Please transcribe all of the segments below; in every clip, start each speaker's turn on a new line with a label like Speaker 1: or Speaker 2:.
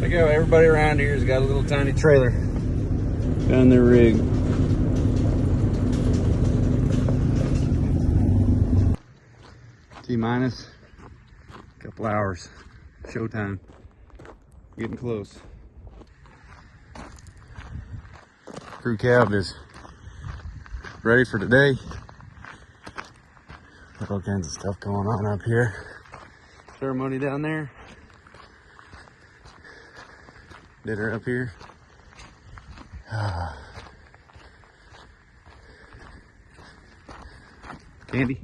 Speaker 1: Look how everybody around here has got a little tiny trailer on their rig. T-minus a couple hours. Showtime. Getting close. Crew cab is ready for today. All kinds of stuff going on up here. Ceremony down there. Dinner up here. Candy.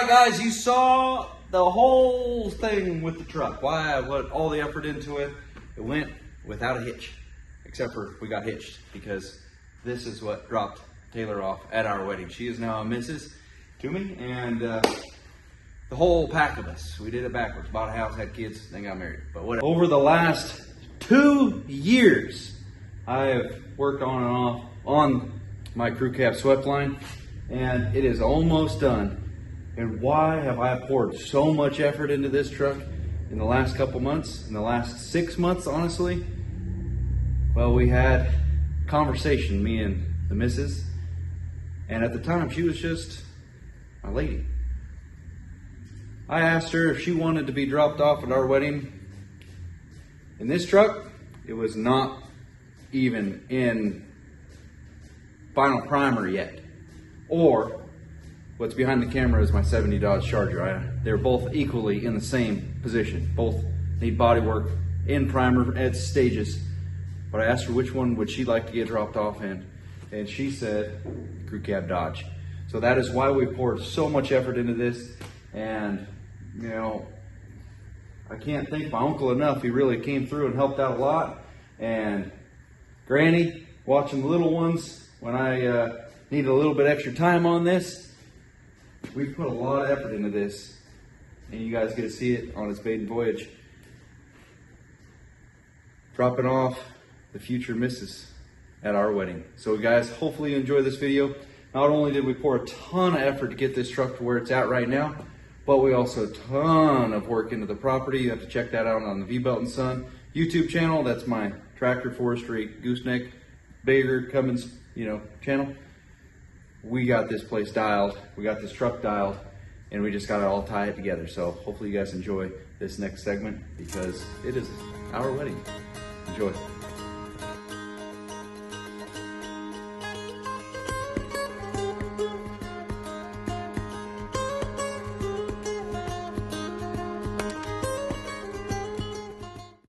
Speaker 1: right, guys, you saw the whole thing with the truck. Why I put all the effort into it. It went without a hitch, except for we got hitched because this is what dropped Taylor off at our wedding. She is now a Mrs. to me, and the whole pack of us, we did it backwards. Bought a house, had kids, then got married. But whatever. Over the last 2 years, I have worked on and off on my crew cab swept line, and it is almost done. And why have I poured so much effort into this truck in the last couple months, in the last 6 months, honestly? Well, we had a conversation, me and the missus, and at the time she was just my lady. I asked her if she wanted to be dropped off at our wedding in this truck. It was not even in final primer yet. Or what's behind the camera is my 70 Dodge Charger. They're both equally in the same position. Both need body work in primer at stages. But I asked her which one would she like to get dropped off in, and she said crew cab Dodge. So that is why we poured so much effort into this. And you know, I can't thank my uncle enough. He really came through and helped out a lot. And Granny, watching the little ones when I needed a little bit extra time on this. We've put a lot of effort into this, and you guys get to see it on its maiden voyage. Dropping off the future missus at our wedding. So guys, hopefully you enjoy this video. Not only did we pour a ton of effort to get this truck to where it's at right now, but we also a ton of work into the property. You have to check that out on the V-Belt & Son YouTube channel. That's my tractor, forestry, gooseneck, Bager, Cummins, channel. We got this place dialed. We got this truck dialed, and we just got to all tie it together. So hopefully you guys enjoy this next segment because it is our wedding. Enjoy.